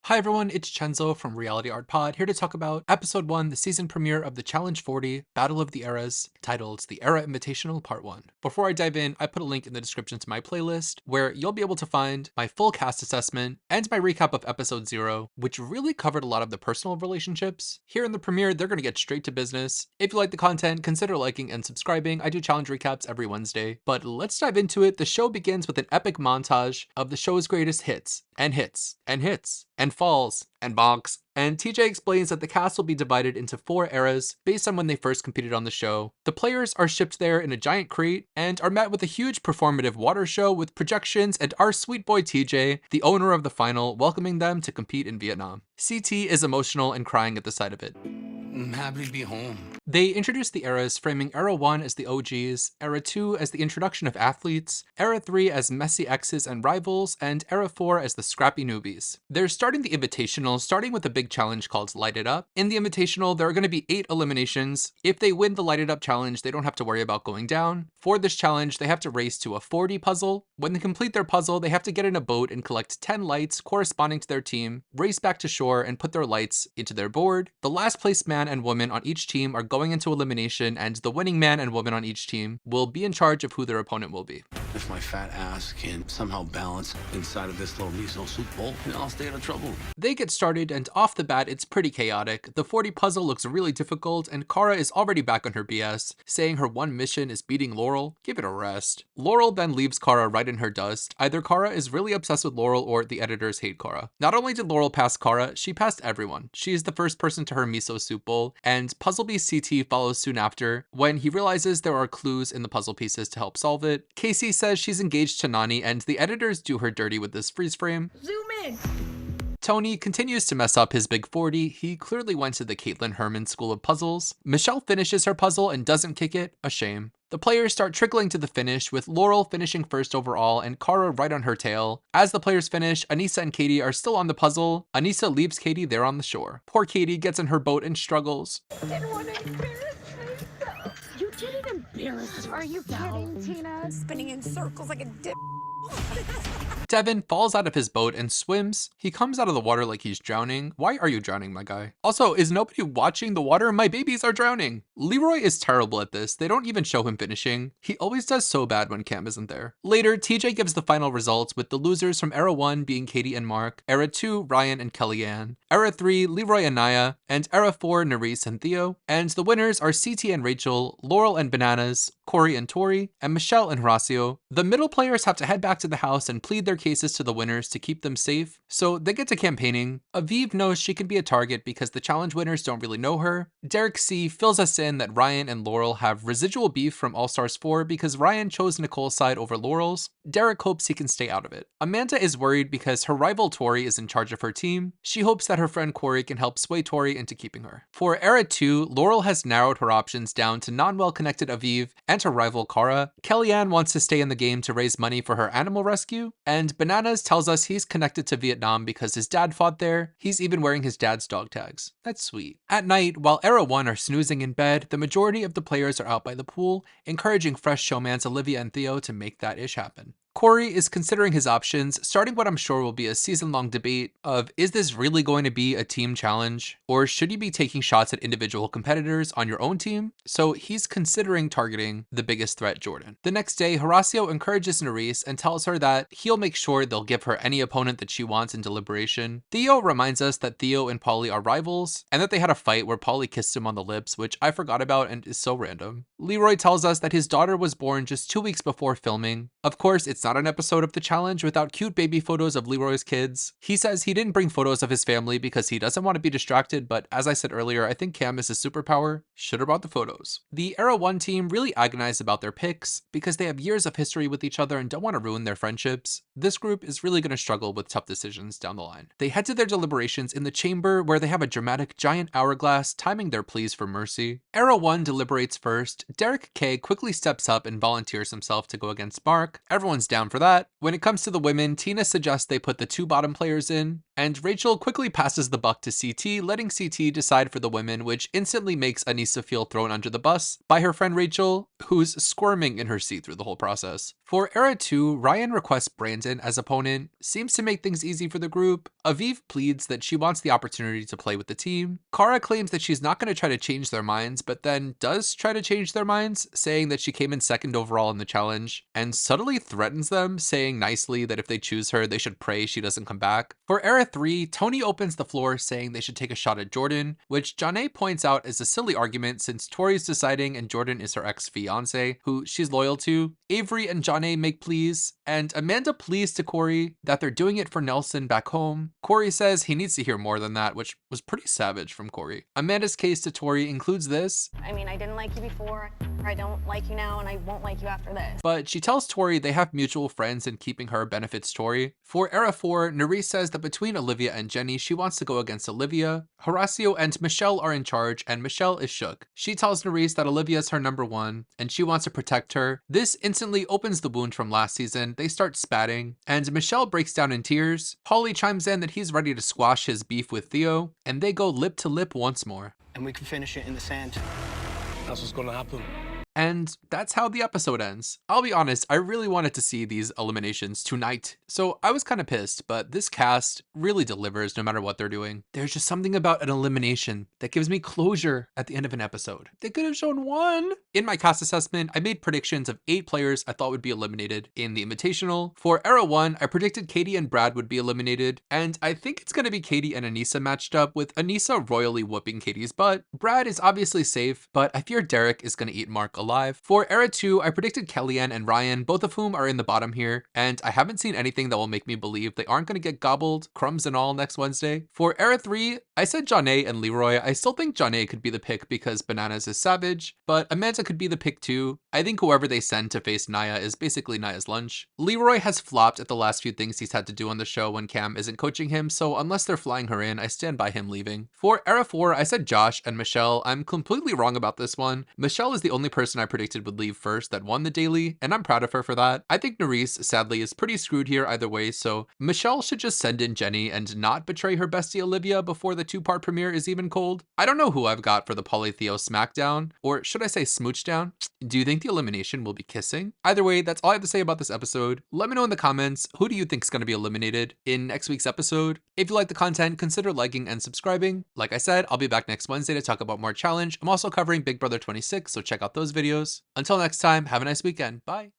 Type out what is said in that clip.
Hi everyone, it's Chenzo from Reality Art Pod, here to talk about Episode 1, the season premiere of the Challenge 40 Battle of the Eras, titled The Era Invitational Part 1. Before I dive in, I put a link in the description to my playlist, where you'll be able to find my full cast assessment and my recap of Episode 0, which really covered a lot of the personal relationships. Here in the premiere, they're going to get straight to business. If you like the content, consider liking and subscribing. I do challenge recaps every Wednesday. But let's dive into it. The show begins with an epic montage of the show's greatest hits, and hits, and hits, and falls, and bonks. And TJ explains that the cast will be divided into 4 eras based on when they first competed on the show. The players are shipped there in a giant crate and are met with a huge performative water show with projections and our sweet boy TJ, the owner of the final, welcoming them to compete in Vietnam. CT is emotional and crying at the sight of it. I'm happy to be home. They introduced the eras, framing Era 1 as the OGs, Era 2 as the introduction of athletes, Era 3 as messy exes and rivals, and Era 4 as the scrappy newbies. They're starting the Invitational, starting with a big challenge called Light It Up. In the Invitational, there are going to be 8 eliminations. If they win the Light It Up challenge, they don't have to worry about going down. For this challenge, they have to race to a 40 puzzle. When they complete their puzzle, they have to get in a boat and collect 10 lights corresponding to their team, race back to shore, and put their lights into their board. The last place man and woman on each team are going into elimination, and the winning man and woman on each team will be in charge of who their opponent will be. If my fat ass can somehow balance inside of this little miso soup bowl, then I'll stay out of trouble. They get started, and off the bat, it's pretty chaotic. The 40 puzzle looks really difficult, and Kara is already back on her BS, saying her one mission is beating Laurel. Give it a rest. Laurel then leaves Kara right in her dust. Either Kara is really obsessed with Laurel or the editors hate Kara. Not only did Laurel pass Kara, she passed everyone. She is the first person to her miso soup bowl, and Puzzle Beast CT follows soon after when he realizes there are clues in the puzzle pieces to help solve it. Casey says she's engaged to Nani, and the editors do her dirty with this freeze frame. Zoom in! Tony continues to mess up his big 40. He clearly went to the Caitlin Herman School of Puzzles. Michelle finishes her puzzle and doesn't kick it. A shame. The players start trickling to the finish, with Laurel finishing first overall and Kara right on her tail. As the players finish, Anissa and Katie are still on the puzzle. Anissa leaves Katie there on the shore. Poor Katie gets in her boat and struggles. I didn't want to embarrass myself. You didn't embarrass yourself. Are you kidding, Tina? Spinning in circles like a dip. Devin falls out of his boat and swims. He comes out of the water like he's drowning. Why are you drowning, my guy? Also, is nobody watching the water? My babies are drowning. Leroy is terrible at this. They don't even show him finishing. He always does so bad when Cam isn't there. Later, TJ gives the final results, with the losers from Era 1 being Katie and Mark, Era 2, Ryan and Kellyanne, Era 3, Leroy and Naya, and Era 4, Nerese and Theo. And the winners are CT and Rachel, Laurel and Bananas, Corey and Tori, and Michelle and Horacio. The middle players have to head back to the house and plead their cases to the winners to keep them safe, so they get to campaigning. Aviv knows she can be a target because the challenge winners don't really know her. Derek C fills us in that Ryan and Laurel have residual beef from All Stars 4 because Ryan chose Nicole's side over Laurel's. Derek hopes he can stay out of it. Amanda is worried because her rival Tori is in charge of her team. She hopes that her friend Corey can help sway Tori into keeping her. For Era 2, Laurel has narrowed her options down to non-well-connected Aviv and her rival Kara. Kellyanne wants to stay in the game to raise money for her animal rescue, and Bananas tells us he's connected to Vietnam because his dad fought there. He's even wearing his dad's dog tags. That's sweet. At night, while Era 1 are snoozing in bed, the majority of the players are out by the pool, encouraging fresh showmans Olivia and Theo to make that ish happen. Corey is considering his options, starting what I'm sure will be a season-long debate of, is this really going to be a team challenge, or should you be taking shots at individual competitors on your own team? So he's considering targeting the biggest threat, Jordan. The next day, Horacio encourages Nerese and tells her that he'll make sure they'll give her any opponent that she wants in deliberation. Theo reminds us that Theo and Polly are rivals, and that they had a fight where Polly kissed him on the lips, which I forgot about and is so random. Leroy tells us that his daughter was born just 2 weeks before filming. Of course, it's not an episode of the challenge without cute baby photos of Leroy's kids. He says he didn't bring photos of his family because he doesn't want to be distracted, but as I said earlier, I think Cam is his superpower. Should have brought the photos. The Era 1 team really agonize about their picks because they have years of history with each other and don't want to ruin their friendships. This group is really going to struggle with tough decisions down the line. They head to their deliberations in the chamber, where they have a dramatic giant hourglass timing their pleas for mercy. Era 1 deliberates first. Derek K quickly steps up and volunteers himself to go against Mark. Everyone's down for that. When it comes to the women, Tina suggests they put the 2 bottom players in. and Rachel quickly passes the buck to CT, letting CT decide for the women, which instantly makes Anissa feel thrown under the bus by her friend Rachel, who's squirming in her seat through the whole process. For Era 2, Ryan requests Brandon as opponent, seems to make things easy for the group. Aviv pleads that she wants the opportunity to play with the team. Kara claims that she's not going to try to change their minds, but then does try to change their minds, saying that she came in second overall in the challenge, and subtly threatens them, saying nicely that if they choose her, they should pray she doesn't come back. For Era 3, Tony opens the floor saying they should take a shot at Jordan, which Janae points out is a silly argument since Tori's deciding and Jordan is her ex-fiance, who she's loyal to. Avery and Janae make pleas, and Amanda pleads to Corey that they're doing it for Nelson back home. Corey says he needs to hear more than that, which was pretty savage from Corey. Amanda's case to Tori includes this. I mean, I didn't like you before, I don't like you now, and I won't like you after this. But she tells Tori they have mutual friends and keeping her benefits Tori. For Era 4, Nerese says that between Olivia and Jenny, she wants to go against Olivia. Horacio and Michelle are in charge, and Michelle is shook. She tells Nerese that Olivia is her number one, and she wants to protect her. This instantly opens the wound from last season. They start spatting, and Michelle breaks down in tears. Paulie chimes in that he's ready to squash his beef with Theo, and they go lip to lip once more. And we can finish it in the sand. That's what's gonna happen. And that's how the episode ends. I'll be honest, I really wanted to see these eliminations tonight, so I was kind of pissed, but this cast really delivers no matter what they're doing. There's just something about an elimination that gives me closure at the end of an episode. They could have shown one. In my cast assessment, I made predictions of 8 players I thought would be eliminated in the Invitational. For Era 1, I predicted Katie and Brad would be eliminated, and I think it's going to be Katie and Anissa matched up, with Anissa royally whooping Katie's butt. Brad is obviously safe, but I fear Derek is going to eat Mark alive. For Era 2, I predicted Kellyanne and Ryan, both of whom are in the bottom here, and I haven't seen anything that will make me believe they aren't going to get gobbled, crumbs and all, next Wednesday. For Era 3, I said Janae and Leroy. I still think Janae could be the pick because Bananas is savage, but Amanda could be the pick too. I think whoever they send to face Naya is basically Naya's lunch. Leroy has flopped at the last few things he's had to do on the show when Cam isn't coaching him, so unless they're flying her in, I stand by him leaving. For Era 4, I said Josh and Michelle. I'm completely wrong about this one. Michelle is the only person I predicted would leave first that won the daily, and I'm proud of her for that. I think Nerese, sadly, is pretty screwed here either way, so Michelle should just send in Jenny and not betray her bestie Olivia before the 2-part premiere is even cold. I don't know who I've got for the Polytheo Smackdown, or should I say Smoochdown? Do you think the elimination will be kissing? Either way, that's all I have to say about this episode. Let me know in the comments, who do you think is going to be eliminated in next week's episode? If you like the content, consider liking and subscribing. Like I said, I'll be back next Wednesday to talk about more challenge. I'm also covering Big Brother 26, so check out those videos. Until next time, have a nice weekend. Bye.